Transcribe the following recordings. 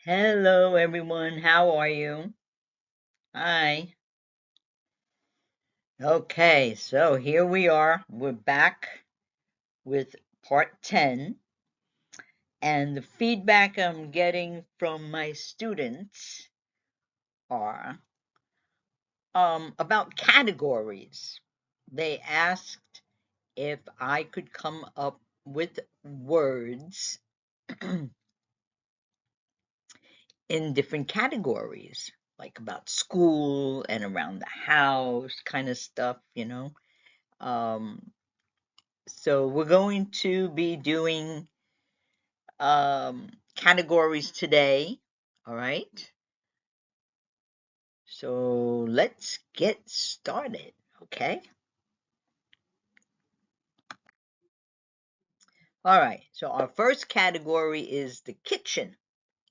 Hello, everyone. How are you? Hi. Okay, so here we are. We're back with part 10. And the feedback I'm getting from my students are about categories. They asked if I could come up with words in different categories, like about school and around the house kind of stuff. Um, so we're going to be doing categories today. All right. So let's get started. Okay. All right. So our first category is the kitchen,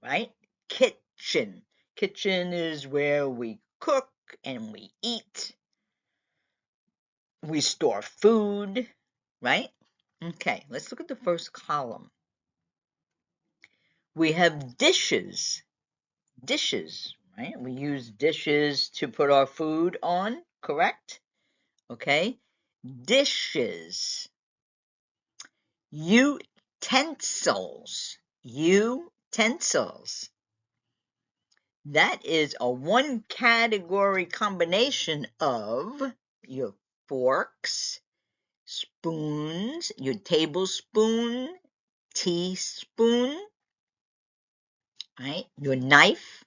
right? Kitchen. Kitchen is where we cook and we eat. We store food, right? Okay. Let's look at the first column. We have dishes. Dishes, right? We use dishes to put our food on, correct? Okay. Dishes. Utensils. Utensils. That is a one category combination of your forks, spoons, your tablespoon, teaspoon, right? Your knife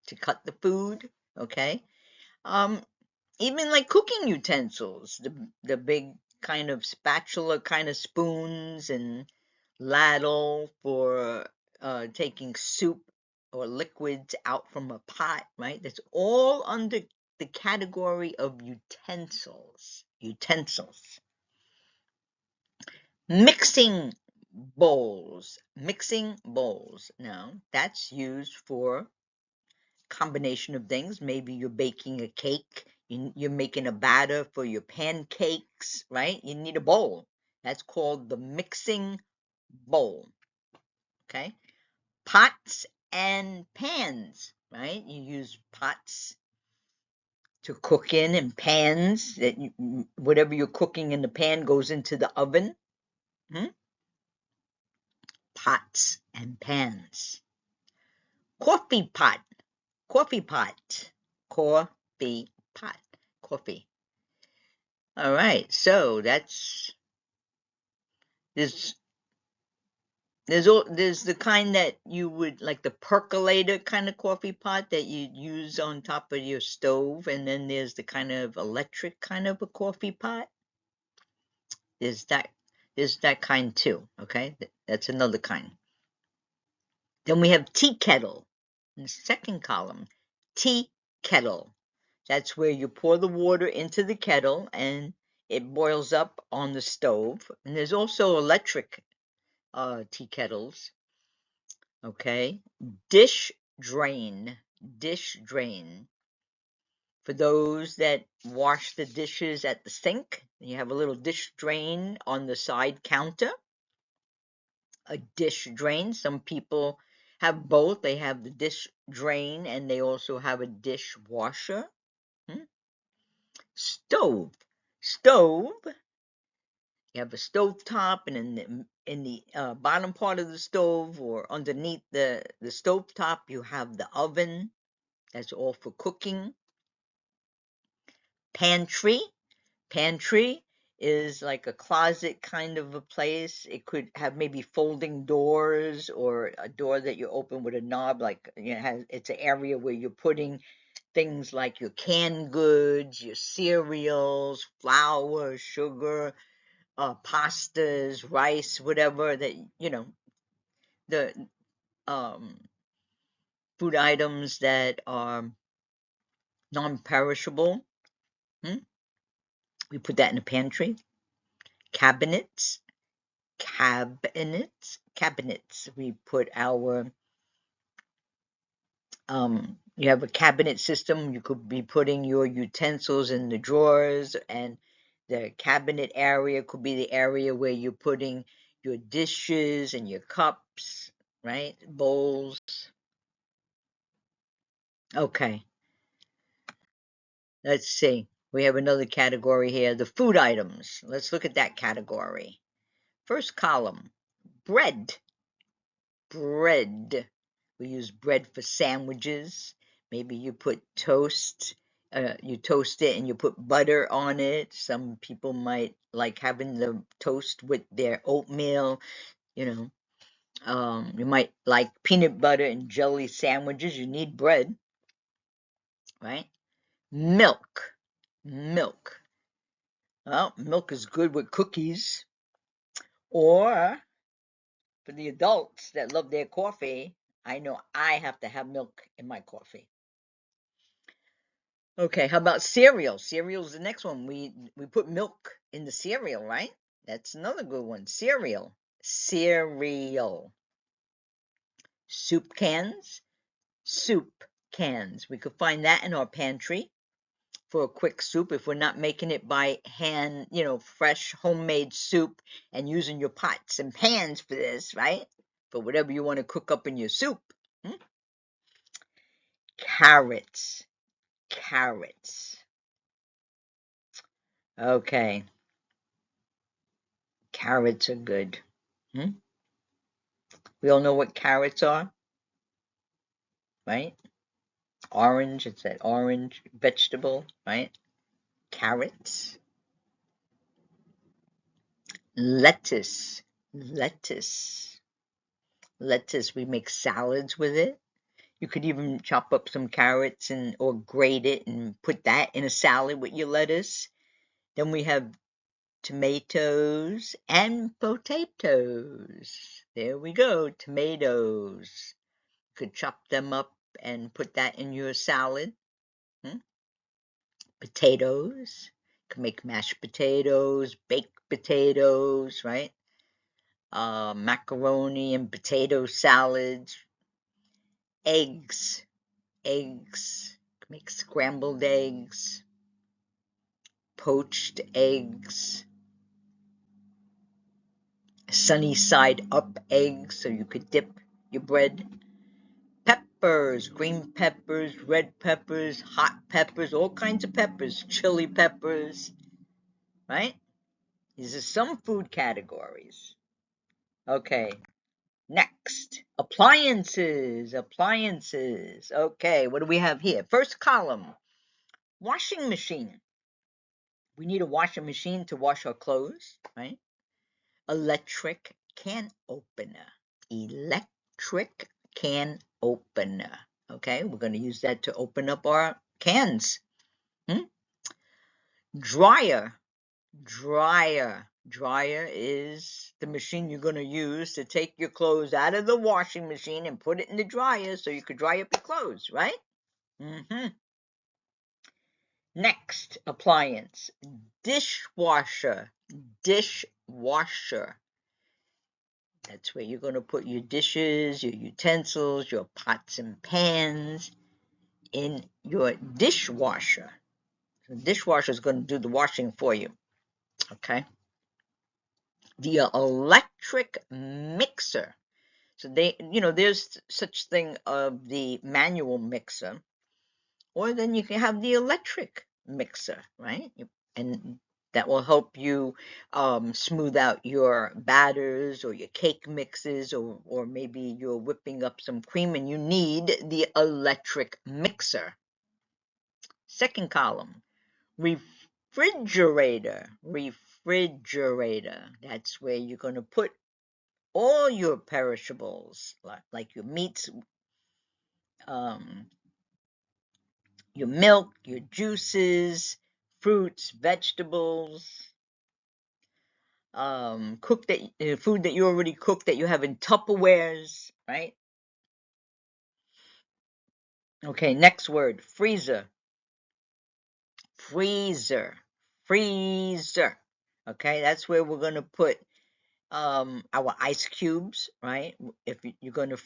to cut the food, okay? Um, Even like cooking utensils, the big kind of spatula kind of spoons and ladle for taking soup or liquids out from a pot, right? That's all under the category of utensils. Utensils. Mixing bowls. Mixing bowls. Now, that's used for combination of things. Maybe you're baking a cake, you're making a batter for your pancakes, right? You need a bowl. That's called the mixing bowl, okay? Pots and pans, right? You use pots to cook in and pans that whatever you're cooking in the pan goes into the oven. Hmm? Pots and pans. Coffee pot. Coffee pot. Coffee pot. Coffee. All right, so there's there's the kind that you would like the percolator kind of coffee pot that you use on top of your stove, and then there's the kind of electric kind of a coffee pot. There's that there's that kind too. Okay, that's another kind. Then we have tea kettle in the second column. Tea kettle. That's where you pour the water into the kettle and it boils up on the stove. And there's also electric tea kettles. Okay. Dish drain. Dish drain. For those that wash the dishes at the sink, you have a little dish drain on the side counter. A dish drain. Some people have both. They have the dish drain and they also have a dishwasher. Hmm? Stove. Stove. You have a stove top, and in the bottom part of the stove or underneath the stove top, you have the oven. That's all for cooking. Pantry. Pantry is like a closet kind of a place. It could have maybe folding doors or a door that you open with a knob, like it's an area where you're putting things like your canned goods, your cereals, flour, sugar, pastas, rice, whatever that the um, food items that are non-perishable. Hmm? We put that in the pantry. Cabinets, cabinets. We put our you have a cabinet system. You could be putting your utensils in the drawers, and the cabinet area could be the area where you're putting your dishes and your cups, right? Bowls. Okay, let's see. We have another category here, the food items. Let's look at that category. First column, bread. Bread. We use bread for sandwiches. Maybe you put toast, you toast it and you put butter on it. Some people might like having the toast with their oatmeal, you know. You might like peanut butter and jelly sandwiches. You need bread, right? Milk. Milk. Well, milk is good with cookies. Or for the adults that love their coffee, I know I have to have milk in my coffee. Okay, how about cereal? Cereal's the next one. We put milk in the cereal, right? That's another good one. Cereal. Cereal. Soup cans. Soup cans. We could find that in our pantry for a quick soup if we're not making it by hand, fresh homemade soup and using your pots and pans for this, right? For whatever you want to cook up in your soup. Hmm? Carrots. Carrots. Okay. Carrots are good. Hmm? We all know what carrots are, right? Orange, it's that orange vegetable, right? Carrots. Lettuce. Lettuce. Lettuce, we make salads with it. You could even chop up some carrots or grate it and put that in a salad with your lettuce. Then we have tomatoes and potatoes. There we go, tomatoes. You could chop them up and put that in your salad. Hmm? Potatoes. You can make mashed potatoes, baked potatoes, right? Macaroni and potato salads. Eggs. Eggs. You can make scrambled eggs, poached eggs, sunny side up eggs so you could dip your bread. Peppers, green peppers, red peppers, hot peppers, all kinds of peppers, chili peppers, right? These are some food categories. Okay, next, appliances, appliances. Okay, what do we have here? First column, washing machine. We need a washing machine to wash our clothes, right? Electric can opener. Electric can opener. Okay, we're going to use that to open up our cans. Hmm? Dryer. Dryer. Dryer is the machine you're going to use to take your clothes out of the washing machine and put it in the dryer so you could dry up your clothes, right? Mm-hmm. Next appliance, dishwasher. Dishwasher. That's where you're going to put your dishes, your utensils, your pots and pans in your dishwasher. The dishwasher is going to do the washing for you. Okay. The electric mixer. So there's such thing of the manual mixer, or then you can have the electric mixer, right? And that will help you smooth out your batters or your cake mixes, or maybe you're whipping up some cream and you need the electric mixer. Second column, refrigerator. Refrigerator. That's where you're going to put all your perishables, like your meats, um, your milk, your juices, fruits, vegetables, food that you already cooked that you have in Tupperwares, right? Okay, next word, freezer. Freezer. Freezer. Okay, that's where we're going to put our ice cubes, right? If you're going to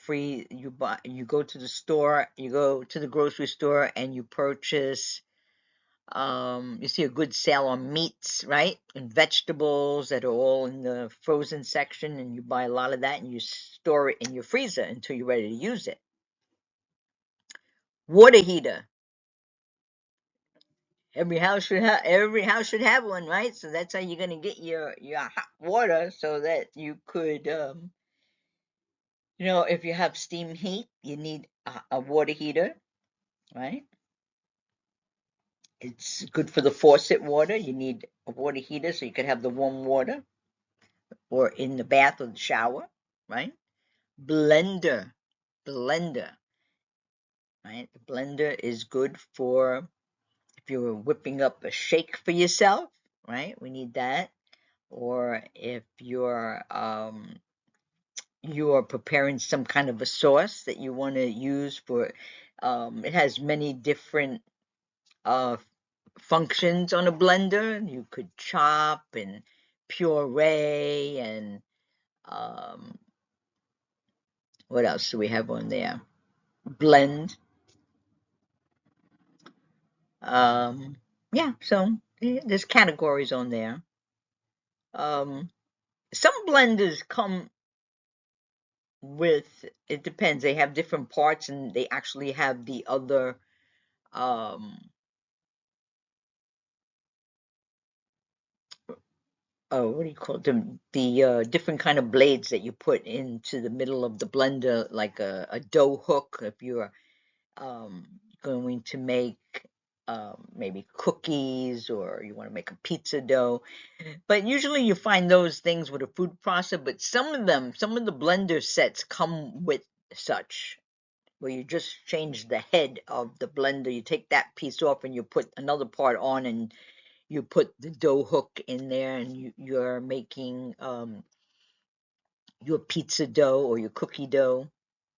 you go to the store, you go to the grocery store and you purchase you see a good sale on meats, right? And vegetables that are all in the frozen section, and you buy a lot of that and you store it in your freezer until you're ready to use it. Water heater. Every house should have one, right? So that's how you're gonna get your hot water, so that you could, if you have steam heat, you need a water heater, right? It's good for the faucet water. You need a water heater so you could have the warm water, or in the bath or the shower, right? Blender, blender, right? The blender is good for if you're whipping up a shake for yourself, right? We need that. Or if you're preparing some kind of a sauce that you want to use for, it has many different uh functions on a blender. You could chop and puree and what else do we have on there? Blend. Yeah, so there's categories on there. Um, some blenders come with, it depends. They have different parts, and they actually have the other um oh, what do you call them? The different kind of blades that you put into the middle of the blender, like a dough hook, if you're um, going to make maybe cookies, or you want to make a pizza dough. But usually you find those things with a food processor, but some of the blender sets come with such, where you just change the head of the blender. You take that piece off and you put another part on, and you put the dough hook in there, and you're making your pizza dough or your cookie dough,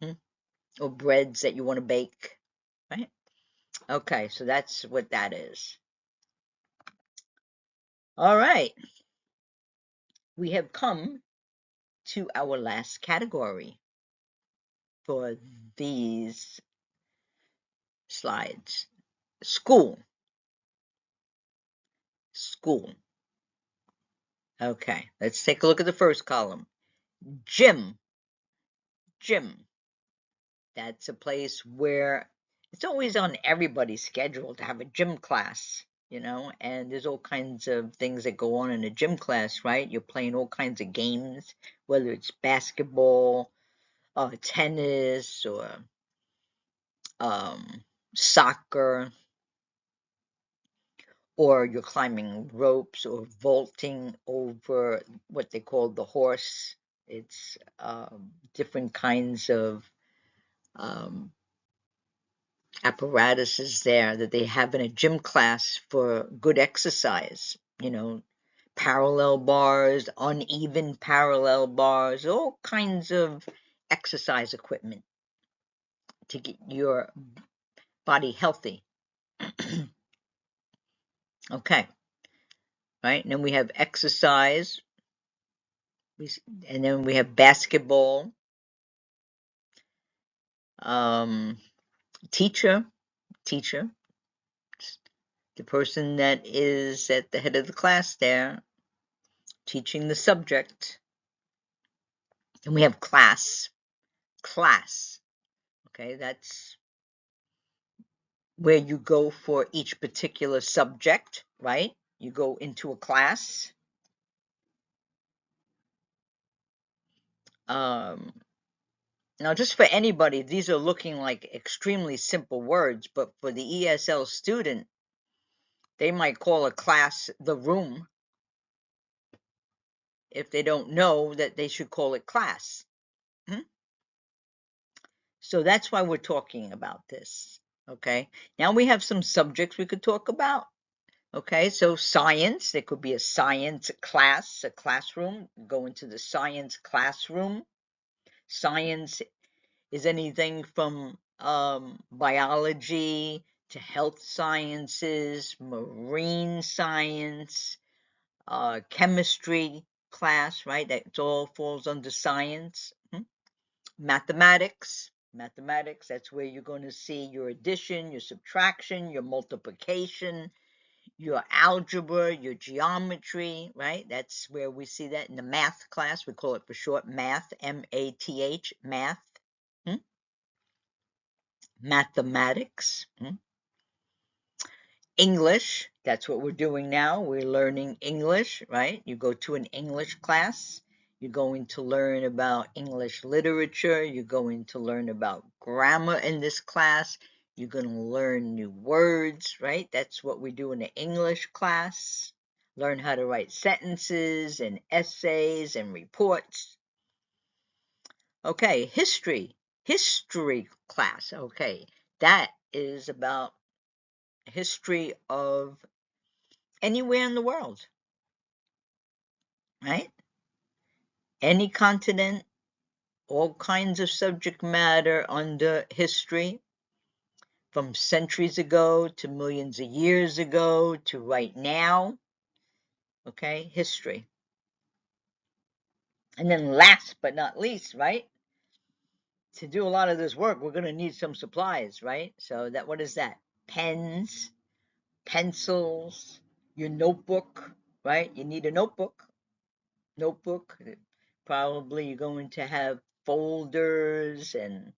hmm, or breads that you want to bake, right? Okay, so that's what that is. All right, we have come to our last category for these slides. School. School. Okay, let's take a look at the first column. Gym. Gym. That's a place where it's always on everybody's schedule to have a gym class, and there's all kinds of things that go on in a gym class, right? You're playing all kinds of games, whether it's basketball, tennis, or soccer, or you're climbing ropes or vaulting over what they call the horse. It's different kinds of um, apparatuses there that they have in a gym class for good exercise, parallel bars, uneven parallel bars, all kinds of exercise equipment to get your body healthy. Okay, right? And then we have exercise, and then we have basketball, um, teacher, teacher, the person that is at the head of the class there, teaching the subject. And we have class, class. Okay, that's where you go for each particular subject, right? You go into a class. Um, Now, just for anybody, these are looking like extremely simple words, but for the ESL student, they might call a class the room if they don't know that they should call it class. Hmm? So that's why we're talking about this. Okay, now we have some subjects we could talk about. Okay, so science, there could be a science class, a classroom, go into the science classroom. Science is anything from biology to health sciences, marine science, chemistry class, right? That all falls under science. Mathematics, mathematics, that's where you're going to see your addition, your subtraction, your multiplication, your algebra, your geometry, right? That's where we see that in the math class. We call it for short math, M-A-T-H, math. Hmm? mathematics, English. That's what we're doing now. We're learning English, right? You go to an English class. You're going to learn about English literature. You're going to learn about grammar in this class. You're going to learn new words, right? That's what we do in the English class. Learn how to write sentences and essays and reports. Okay, history. History class. Okay, that is about history of anywhere in the world, right? Any continent, all kinds of subject matter under history, from centuries ago to millions of years ago to right now. Okay, history. And then last but not least, right? To do a lot of this work, we're going to need some supplies, right? So that, what is that? Pens, pencils, your notebook, right? You need a notebook. Notebook. Probably you're going to have folders and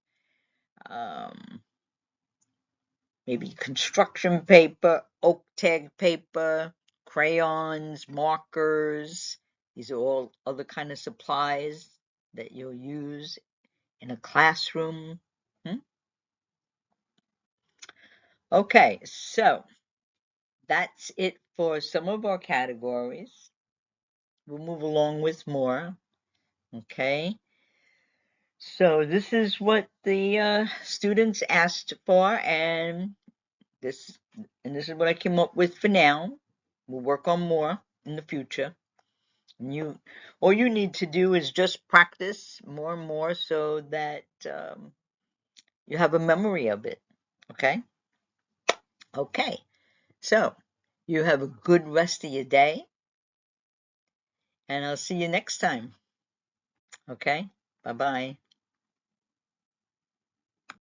maybe construction paper, oak tag paper, crayons, markers. These are all other kind of supplies that you'll use in a classroom. Okay, so that's it for some of our categories. We'll move along with more. Okay, so this is what the students asked for, and this this is what I came up with for now. We'll work on more in the future. And all you need to do is just practice more and more so that you have a memory of it. Okay? Okay. So you have a good rest of your day, and I'll see you next time. Okay? Bye bye.